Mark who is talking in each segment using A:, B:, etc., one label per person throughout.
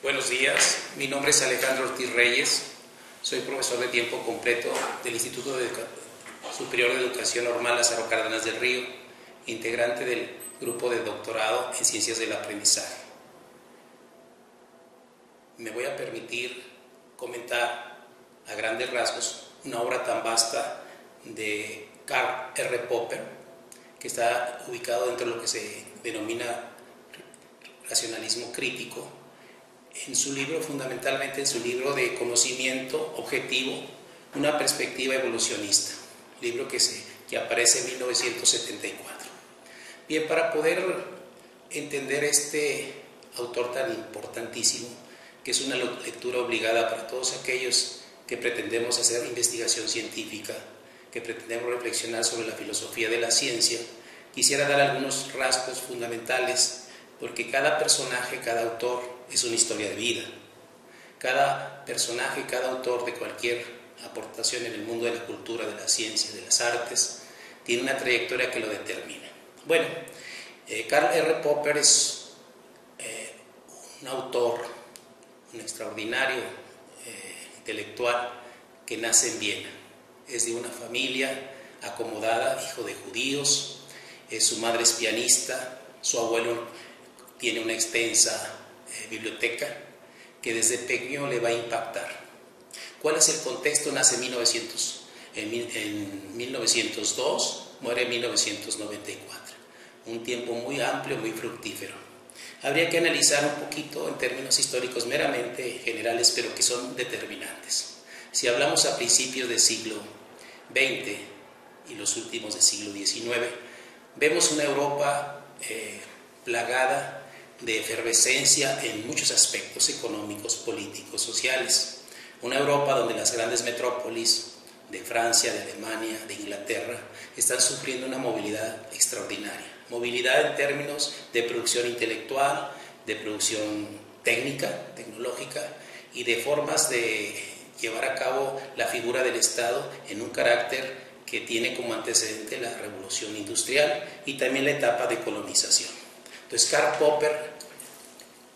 A: Buenos días, mi nombre es Alejandro Ortiz Reyes, soy profesor de tiempo completo del Instituto Superior de Educación Normal Lázaro Cárdenas del Río, integrante del grupo de doctorado en Ciencias del Aprendizaje. Me voy a permitir comentar a grandes rasgos una obra tan vasta de Karl R. Popper, que está ubicado dentro de lo que se denomina racionalismo crítico, fundamentalmente en su libro de Conocimiento Objetivo, una perspectiva evolucionista, libro que aparece en 1974. Bien, para poder entender este autor tan importantísimo, que es una lectura obligada para todos aquellos que pretendemos hacer investigación científica, que pretendemos reflexionar sobre la filosofía de la ciencia, quisiera dar algunos rasgos fundamentales, porque cada personaje, cada autor es una historia de vida. Cada personaje, cada autor de cualquier aportación en el mundo de la cultura, de la ciencia, de las artes, tiene una trayectoria que lo determina. Bueno, Karl R. Popper es un autor, un extraordinario intelectual que nace en Viena. Es de una familia acomodada, hijo de judíos, su madre es pianista, su abuelo tiene una extensa biblioteca que desde pequeño le va a impactar. ¿Cuál es el contexto? Nace en 1902, muere en 1994. Un tiempo muy amplio, muy fructífero. Habría que analizar un poquito en términos históricos meramente generales, pero que son determinantes. Si hablamos a principios del siglo XX y los últimos del siglo XIX, vemos una Europa plagada de efervescencia en muchos aspectos económicos, políticos, sociales. Una Europa donde las grandes metrópolis de Francia, de Alemania, de Inglaterra están sufriendo una movilidad extraordinaria. Movilidad en términos de producción intelectual, de producción técnica, tecnológica y de formas de llevar a cabo la figura del Estado en un carácter que tiene como antecedente la revolución industrial y también la etapa de colonización. Entonces, Karl Popper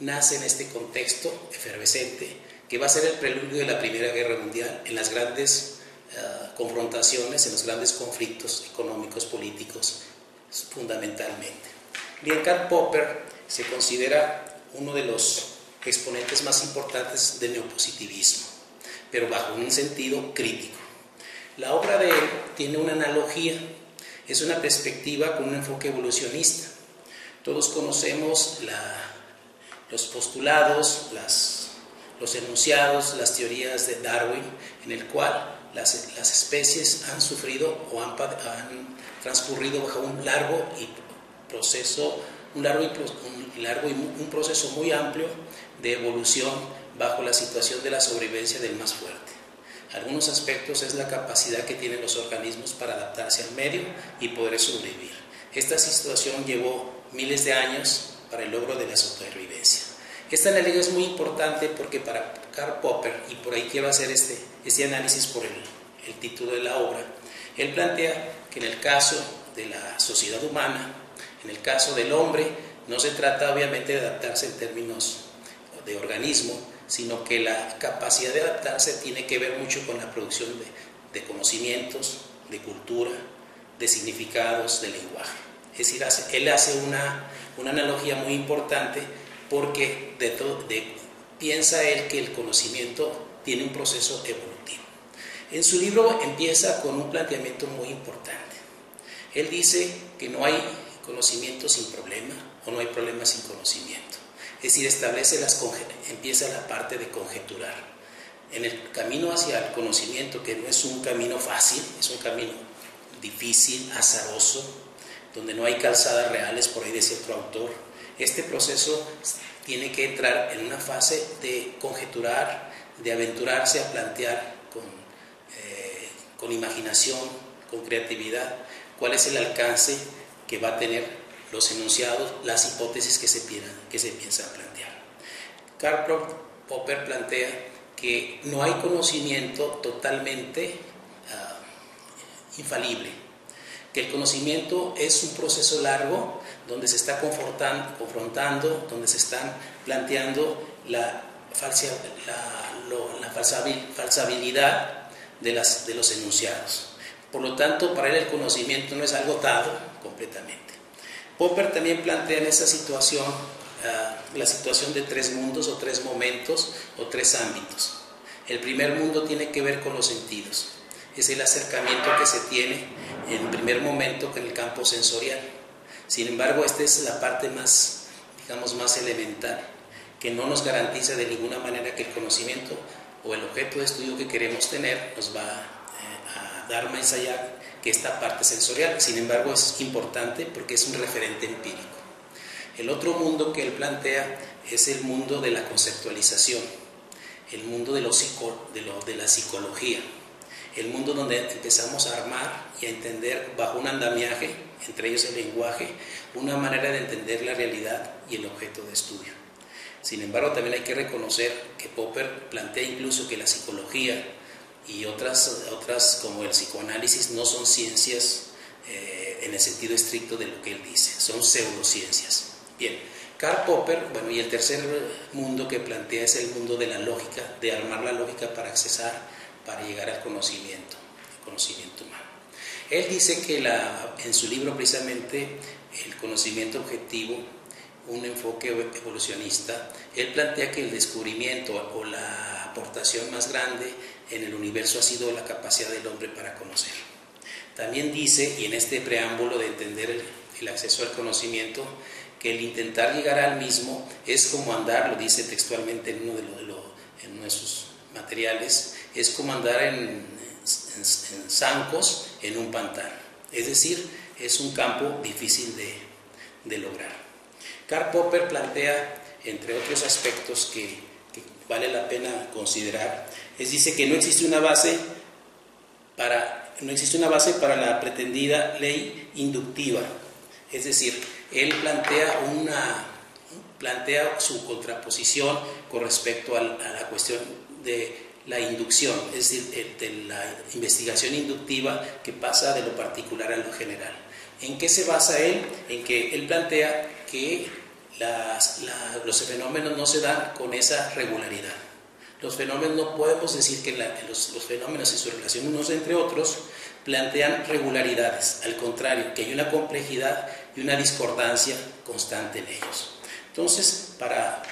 A: nace en este contexto efervescente que va a ser el preludio de la Primera Guerra Mundial en las grandes confrontaciones, en los grandes conflictos económicos, políticos, fundamentalmente. Bien, Karl Popper se considera uno de los exponentes más importantes del neopositivismo, pero bajo un sentido crítico. La obra de él tiene una analogía, es una perspectiva con un enfoque evolucionista. Todos conocemos los postulados, los enunciados, las teorías de Darwin, en el cual las especies han sufrido o han transcurrido bajo un proceso muy amplio de evolución bajo la situación de la sobrevivencia del más fuerte. Algunos aspectos es la capacidad que tienen los organismos para adaptarse al medio y poder sobrevivir. Esta situación llevó miles de años para el logro de la supervivencia. Esta analogía es muy importante porque para Karl Popper, y por ahí quiero hacer este análisis por el título de la obra, él plantea que en el caso de la sociedad humana, en el caso del hombre, no se trata obviamente de adaptarse en términos de organismo, sino que la capacidad de adaptarse tiene que ver mucho con la producción de conocimientos, de cultura, de significados, de lenguaje. Es decir, él hace una analogía muy importante porque piensa él que el conocimiento tiene un proceso evolutivo. En su libro empieza con un planteamiento muy importante. Él dice que no hay conocimiento sin problema o no hay problema sin conocimiento. Es decir, empieza la parte de conjeturar. En el camino hacia el conocimiento, que no es un camino fácil, es un camino difícil, azaroso, donde no hay calzadas reales, por ahí decía otro autor, este proceso tiene que entrar en una fase de conjeturar, de aventurarse a plantear con imaginación, con creatividad, cuál es el alcance que va a tener los enunciados, las hipótesis que se piensan plantear. Karl Popper plantea que no hay conocimiento totalmente infalible, que el conocimiento es un proceso largo donde se está confrontando, donde se están planteando falsabilidad de los enunciados. Por lo tanto, para él el conocimiento no es algo dado completamente. Popper también plantea en esa situación la situación de tres mundos o tres momentos o tres ámbitos. El primer mundo tiene que ver con los sentidos. Es el acercamiento que se tiene en primer momento con el campo sensorial. Sin embargo, esta es la parte más, digamos, más elemental, que no nos garantiza de ninguna manera que el conocimiento o el objeto de estudio que queremos tener nos va a dar más allá que esta parte sensorial. Sin embargo, es importante porque es un referente empírico. El otro mundo que él plantea es el mundo de la conceptualización, el mundo de la psicología, el mundo donde empezamos a armar y a entender bajo un andamiaje, entre ellos el lenguaje, una manera de entender la realidad y el objeto de estudio. Sin embargo, también hay que reconocer que Popper plantea incluso que la psicología y otras como el psicoanálisis no son ciencias en el sentido estricto de lo que él dice, son pseudociencias. Bien, Karl Popper, bueno, y el tercer mundo que plantea es el mundo de la lógica, de armar la lógica para accesar, para llegar al conocimiento, el conocimiento humano. Él dice que en su libro precisamente El conocimiento objetivo, un enfoque evolucionista, él plantea que el descubrimiento o la aportación más grande en el universo ha sido la capacidad del hombre para conocer. También dice, y en este preámbulo de entender el acceso al conocimiento, que el intentar llegar al mismo es como andar, lo dice textualmente en uno de sus materiales, es como andar en zancos en un pantano. Es decir, es un campo difícil de lograr. Karl Popper plantea, entre otros aspectos que vale la pena considerar, dice que no existe una base para la pretendida ley inductiva. Es decir, él plantea su contraposición con respecto a la cuestión de la inducción, es decir, de la investigación inductiva que pasa de lo particular a lo general. ¿En qué se basa él? En que él plantea que los fenómenos no se dan con esa regularidad. Los fenómenos, no podemos decir que los fenómenos y su relación unos entre otros plantean regularidades, al contrario, que hay una complejidad y una discordancia constante en ellos. Entonces, para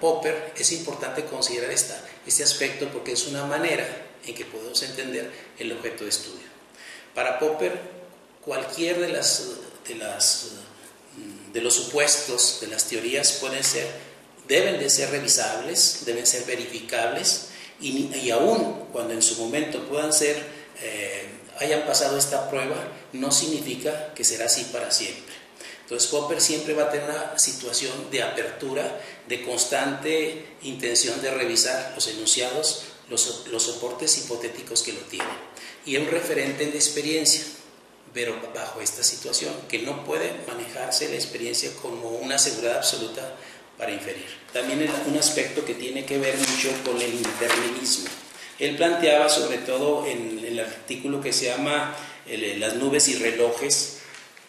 A: Popper es importante considerar este aspecto porque es una manera en que podemos entender el objeto de estudio. Para Popper, cualquier de los supuestos, de las teorías deben de ser revisables, deben ser verificables y aún cuando en su momento hayan pasado esta prueba, no significa que será así para siempre. Entonces Popper siempre va a tener una situación de apertura, de constante intención de revisar los enunciados, los soportes hipotéticos que lo tienen. Y es un referente de experiencia, pero bajo esta situación, que no puede manejarse la experiencia como una seguridad absoluta para inferir. También un aspecto que tiene que ver mucho con el indeterminismo. Él planteaba, sobre todo en el artículo que se llama Las nubes y relojes,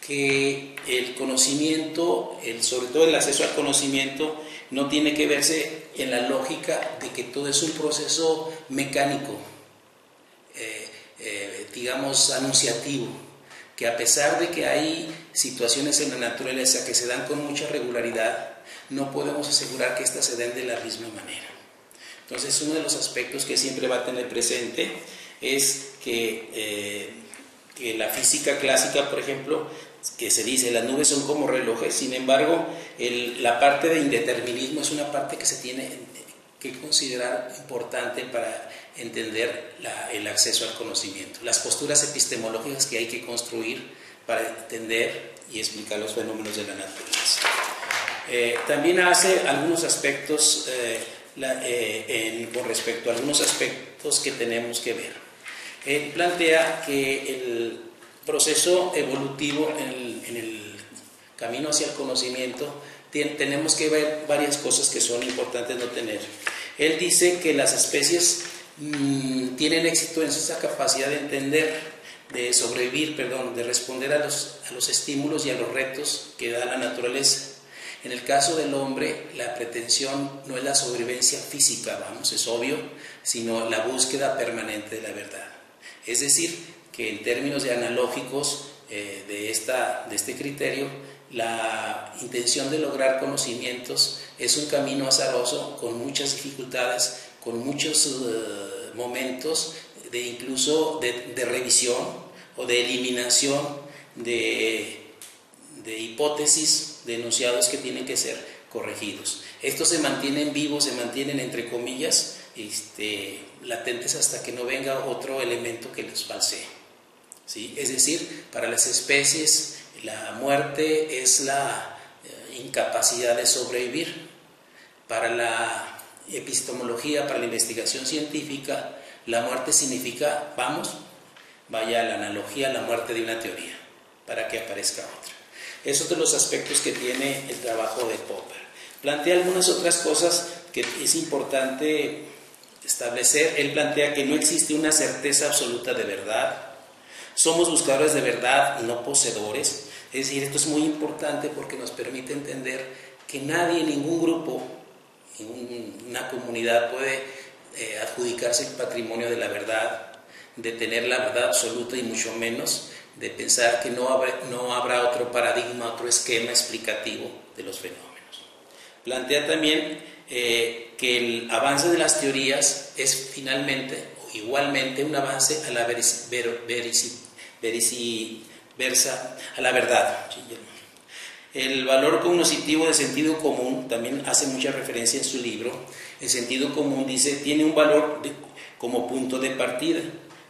A: que el conocimiento, sobre todo el acceso al conocimiento, no tiene que verse en la lógica de que todo es un proceso mecánico, digamos anunciativo, que a pesar de que hay situaciones en la naturaleza que se dan con mucha regularidad, no podemos asegurar que éstas se den de la misma manera. Entonces, uno de los aspectos que siempre va a tener presente es que la física clásica, por ejemplo, que se dice las nubes son como relojes, sin embargo, la parte de indeterminismo es una parte que se tiene que considerar importante para entender el acceso al conocimiento, las posturas epistemológicas que hay que construir para entender y explicar los fenómenos de la naturaleza. También hace algunos aspectos con respecto a algunos aspectos que tenemos que ver. Él plantea que el proceso evolutivo en el camino hacia el conocimiento tenemos que ver varias cosas que son importantes no tener. Él dice que las especies tienen éxito en esa capacidad de entender, de responder a los estímulos y a los retos que da la naturaleza. En el caso del hombre, la pretensión no es la sobrevivencia física, vamos, es obvio, sino la búsqueda permanente de la verdad. Es decir, que en términos de analógicos de este criterio, la intención de lograr conocimientos es un camino azaroso con muchas dificultades, con muchos momentos incluso de revisión o de eliminación de hipótesis, de enunciados que tienen que ser corregidos. Estos se mantienen vivos, se mantienen entre comillas latentes hasta que no venga otro elemento que los falsee, ¿sí? Es decir, para las especies la muerte es la incapacidad de sobrevivir. Para la epistemología, para la investigación científica, la muerte significa, vaya la analogía, la muerte de una teoría, para que aparezca otra. Es otro de los aspectos que tiene el trabajo de Popper. Plantea algunas otras cosas que es importante establecer. Él plantea que no existe una certeza absoluta de verdad. Somos buscadores de verdad, no poseedores. Es decir, esto es muy importante porque nos permite entender que nadie, ningún grupo, ninguna comunidad puede adjudicarse el patrimonio de la verdad, de tener la verdad absoluta y mucho menos de pensar que no habrá otro paradigma, otro esquema explicativo de los fenómenos. Plantea también que el avance de las teorías es finalmente o igualmente un avance a la a la verdad. El valor cognoscitivo de sentido común también hace mucha referencia en su libro. El sentido común, dice, tiene un valor como punto de partida,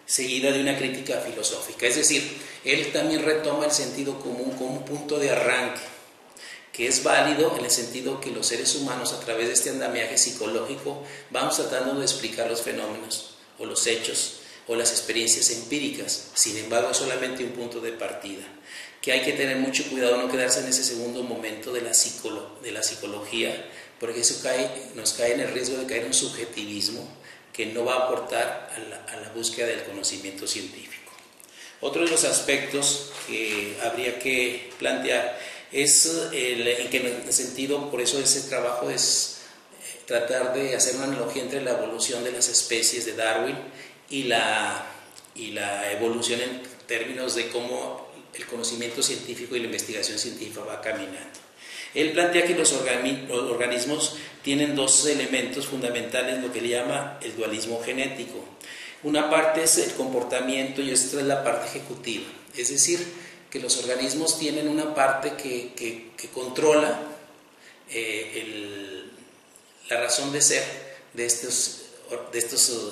A: seguida de una crítica filosófica. Es decir, él también retoma el sentido común como un punto de arranque, que es válido en el sentido que los seres humanos, a través de este andamiaje psicológico, vamos tratando de explicar los fenómenos o los hechos o las experiencias empíricas. Sin embargo, es solamente un punto de partida, que hay que tener mucho cuidado no quedarse en ese segundo momento de la psicología, porque eso nos cae en el riesgo de caer en un subjetivismo que no va a aportar a la búsqueda del conocimiento científico. Otro de los aspectos que habría que plantear es en el sentido, por eso ese trabajo es tratar de hacer una analogía entre la evolución de las especies de Darwin y la evolución en términos de cómo el conocimiento científico y la investigación científica va caminando. Él plantea que los organismos tienen dos elementos fundamentales, lo que le llama el dualismo genético. Una parte es el comportamiento y otra es la parte ejecutiva. Es decir, que los organismos tienen una parte que controla la razón de ser de estos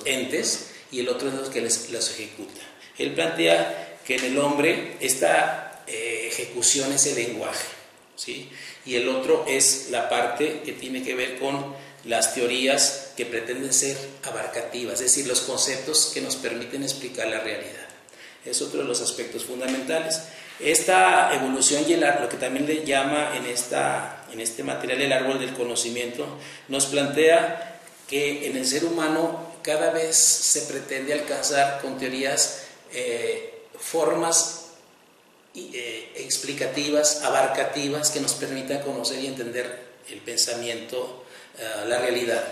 A: entes, y el otro es el que los ejecuta. Él plantea que en el hombre esta ejecución es el lenguaje, ¿sí? Y el otro es la parte que tiene que ver con las teorías que pretenden ser abarcativas, es decir, los conceptos que nos permiten explicar la realidad. Es otro de los aspectos fundamentales. Esta evolución y lo que también le llama en este material el árbol del conocimiento, nos plantea que en el ser humano cada vez se pretende alcanzar con teorías formas explicativas, abarcativas, que nos permitan conocer y entender el pensamiento, la realidad.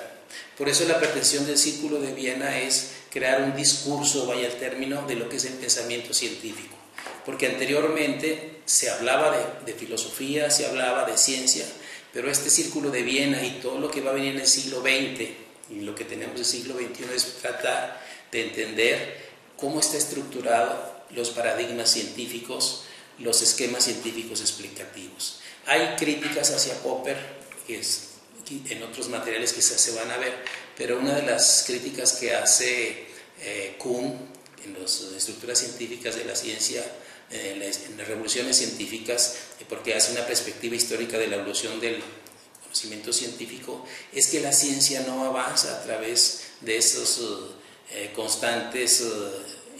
A: Por eso la pretensión del Círculo de Viena es crear un discurso, vaya el término, de lo que es el pensamiento científico. Porque anteriormente se hablaba de filosofía, se hablaba de ciencia, pero este Círculo de Viena y todo lo que va a venir en el siglo XX y lo que tenemos en el siglo XXI es tratar de entender cómo está estructurado los paradigmas científicos, los esquemas científicos explicativos. Hay críticas hacia Popper, que es en otros materiales quizás se van a ver, pero una de las críticas que hace Kuhn en las estructuras científicas de la ciencia, en las revoluciones científicas, porque hace una perspectiva histórica de la evolución del conocimiento científico, es que la ciencia no avanza a través de esos constantes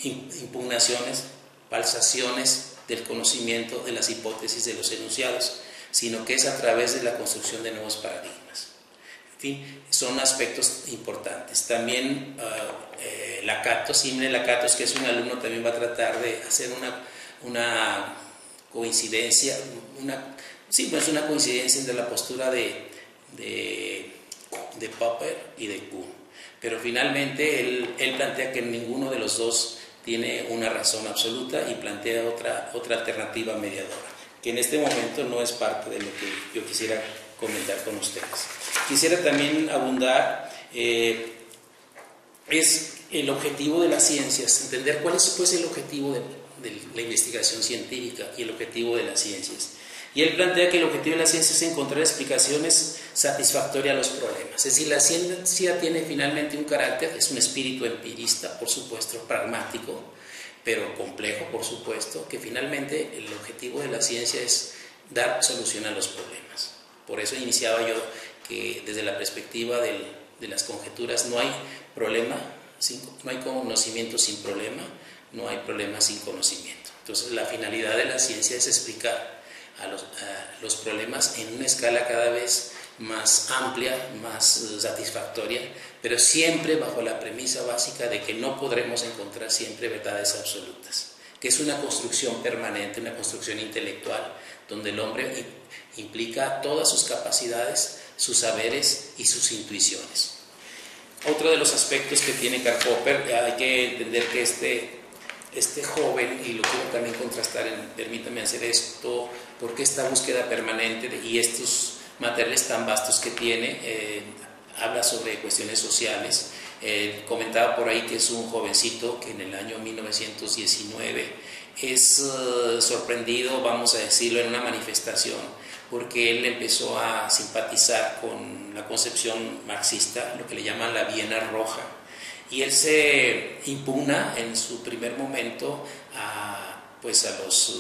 A: impugnaciones, falsaciones del conocimiento, de las hipótesis, de los enunciados, sino que es a través de la construcción de nuevos paradigmas. En fin, son aspectos importantes. También Lakatos, Imre Lakatos, que es un alumno, también va a tratar de hacer una coincidencia, Sí, pues es una coincidencia entre la postura de Popper y de Kuhn, pero finalmente él plantea que ninguno de los dos tiene una razón absoluta y plantea otra alternativa mediadora, que en este momento no es parte de lo que yo quisiera comentar con ustedes. Quisiera también abundar, es el objetivo de las ciencias, entender cuál es pues, el objetivo de la investigación científica y el objetivo de las ciencias. Y él plantea que el objetivo de la ciencia es encontrar explicaciones satisfactorias a los problemas. Es decir, la ciencia tiene finalmente un carácter, es un espíritu empirista, por supuesto, pragmático, pero complejo, por supuesto, que finalmente el objetivo de la ciencia es dar solución a los problemas. Por eso iniciaba yo que desde la perspectiva de las conjeturas no hay problema, no hay conocimiento sin problema, no hay problema sin conocimiento. Entonces la finalidad de la ciencia es explicar a los problemas en una escala cada vez más amplia, más satisfactoria, pero siempre bajo la premisa básica de que no podremos encontrar siempre verdades absolutas, que es una construcción permanente, una construcción intelectual, donde el hombre implica todas sus capacidades, sus saberes y sus intuiciones. Otro de los aspectos que tiene Karl Popper, hay que entender que este joven, y lo quiero también contrastar, permítame hacer esto, porque esta búsqueda permanente y estos materiales tan vastos que tiene, habla sobre cuestiones sociales. Comentaba por ahí que es un jovencito que en el año 1919 es sorprendido, vamos a decirlo, en una manifestación, porque él empezó a simpatizar con la concepción marxista, lo que le llaman la Viena Roja, y él se impugna en su primer momento a los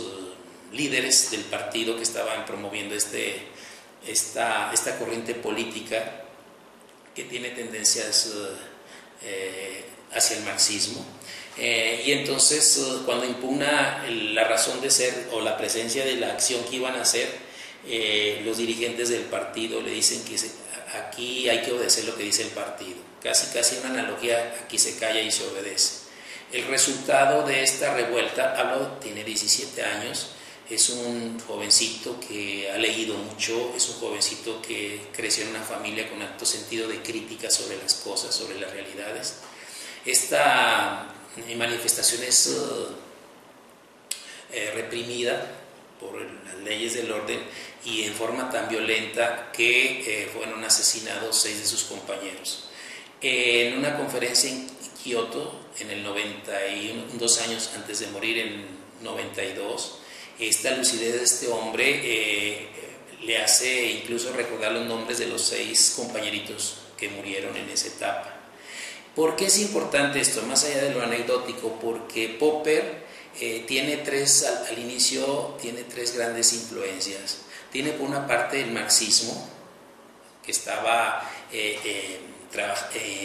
A: líderes del partido que estaban promoviendo esta corriente política que tiene tendencias hacia el marxismo. Y entonces cuando impugna la razón de ser o la presencia de la acción que iban a hacer, los dirigentes del partido le dicen que aquí hay que obedecer lo que dice el partido. Casi una analogía, aquí se calla y se obedece. El resultado de esta revuelta, tiene 17 años, es un jovencito que ha leído mucho, es un jovencito que creció en una familia con alto sentido de crítica sobre las cosas, sobre las realidades. Esta manifestación es reprimida por las leyes del orden y en forma tan violenta que fueron asesinados 6 de sus compañeros. En una conferencia en Kioto, en el 91, 2 años antes de morir, en 92, esta lucidez de este hombre le hace incluso recordar los nombres de los 6 compañeritos que murieron en esa etapa. ¿Por qué es importante esto? Más allá de lo anecdótico, porque Popper al inicio tiene 3 grandes influencias. Tiene por una parte el marxismo, que estaba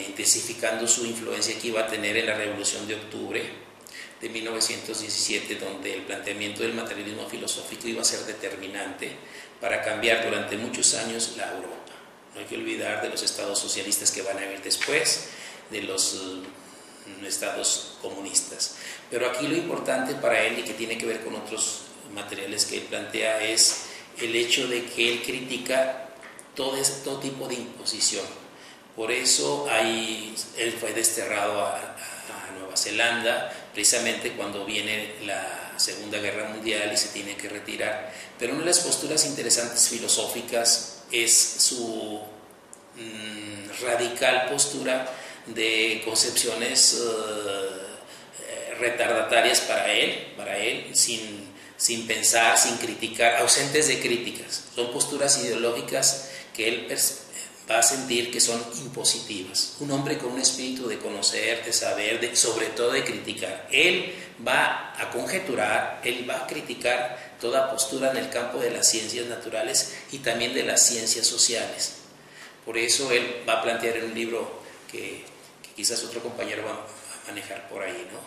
A: intensificando su influencia que iba a tener en la Revolución de Octubre de 1917, donde el planteamiento del materialismo filosófico iba a ser determinante para cambiar durante muchos años la Europa. No hay que olvidar de los estados socialistas que van a venir después, de los estados comunistas. Pero aquí lo importante para él, y que tiene que ver con otros materiales que él plantea, es el hecho de que él critica todo tipo de imposición. Por eso él fue desterrado a Nueva Zelanda, precisamente cuando viene la Segunda Guerra Mundial y se tiene que retirar. Pero una de las posturas interesantes filosóficas es su radical postura de concepciones retardatarias para él, sin pensar, sin criticar, ausentes de críticas. Son posturas ideológicas que él va a sentir que son impositivas. Un hombre con un espíritu de conocer, de saber, sobre todo de criticar. Él va a conjeturar, él va a criticar toda postura en el campo de las ciencias naturales y también de las ciencias sociales. Por eso él va a plantear en un libro que quizás otro compañero va a manejar por ahí, ¿no?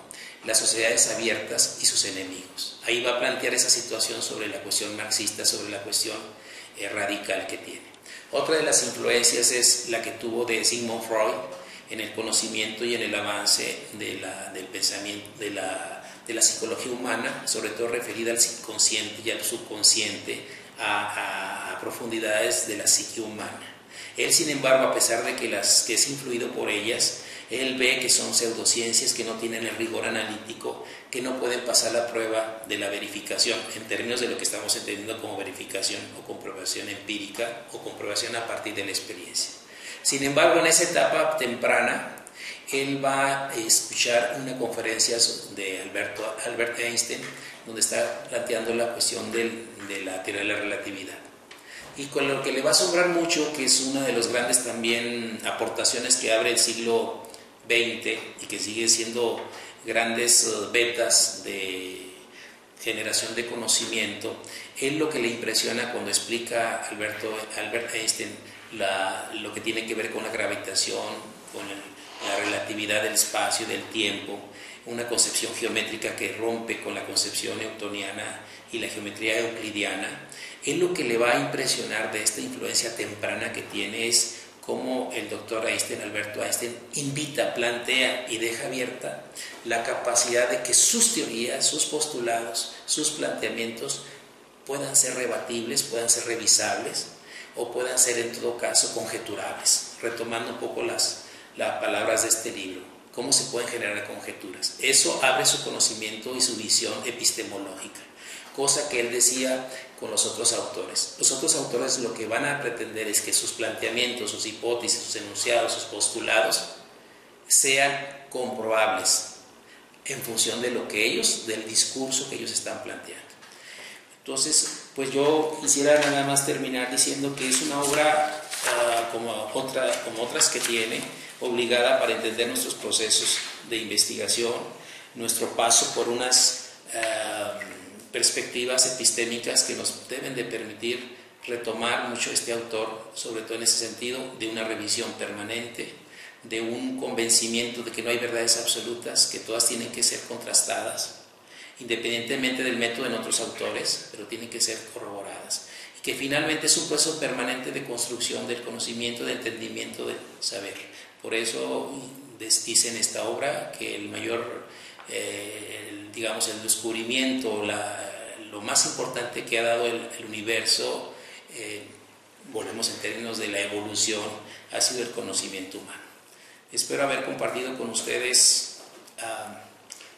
A: Las sociedades abiertas y sus enemigos. Ahí va a plantear esa situación sobre la cuestión marxista, sobre la cuestión radical que tiene. Otra de las influencias es la que tuvo de Sigmund Freud en el conocimiento y en el avance del pensamiento, de la psicología humana, sobre todo referida al inconsciente y al subconsciente, a profundidades de la psique humana. Él, sin embargo, a pesar de que es influido por ellas, él ve que son pseudociencias que no tienen el rigor analítico, que no pueden pasar la prueba de la verificación, en términos de lo que estamos entendiendo como verificación o comprobación empírica o comprobación a partir de la experiencia. Sin embargo, en esa etapa temprana, él va a escuchar una conferencia de Albert Einstein, donde está planteando la cuestión de la teoría de la relatividad. Y con lo que le va a asombrar mucho, que es una de las grandes también aportaciones que abre el siglo XX y que sigue siendo grandes vetas de generación de conocimiento, él lo que le impresiona cuando explica Albert Einstein lo que tiene que ver con la gravitación, con la relatividad del espacio y del tiempo, una concepción geométrica que rompe con la concepción newtoniana y la geometría euclidiana. Él lo que le va a impresionar de esta influencia temprana que tiene es cómo el doctor Einstein, Alberto Einstein, invita, plantea y deja abierta la capacidad de que sus teorías, sus postulados, sus planteamientos puedan ser rebatibles, puedan ser revisables o puedan ser en todo caso conjeturables, retomando un poco las palabras de este libro, cómo se pueden generar conjeturas. Eso abre su conocimiento y su visión epistemológica, cosa que él decía con los otros autores. Los otros autores lo que van a pretender es que sus planteamientos, sus hipótesis, sus enunciados, sus postulados sean comprobables en función de del discurso que ellos están planteando. Entonces, pues yo quisiera nada más terminar diciendo que es una obra como otras que tiene, obligada para entender nuestros procesos de investigación, nuestro paso por unas perspectivas epistémicas que nos deben de permitir retomar mucho este autor, sobre todo en ese sentido, de una revisión permanente, de un convencimiento de que no hay verdades absolutas, que todas tienen que ser contrastadas, independientemente del método en otros autores, pero tienen que ser corroboradas, y que finalmente es un proceso permanente de construcción del conocimiento, de entendimiento, del saber. Por eso dice en esta obra que el mayor, el descubrimiento, lo más importante que ha dado el universo, volvemos en términos de la evolución, ha sido el conocimiento humano. Espero haber compartido con ustedes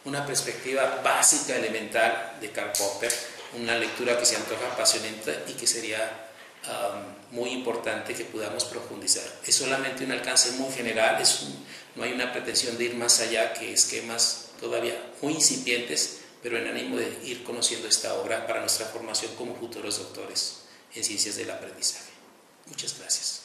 A: una perspectiva básica, elemental de Karl Popper, una lectura que se antoja apasionante y que sería muy importante que podamos profundizar. Es solamente un alcance muy general, no hay una pretensión de ir más allá que esquemas todavía muy incipientes, pero en ánimo de ir conociendo esta obra para nuestra formación como futuros doctores en ciencias del aprendizaje. Muchas gracias.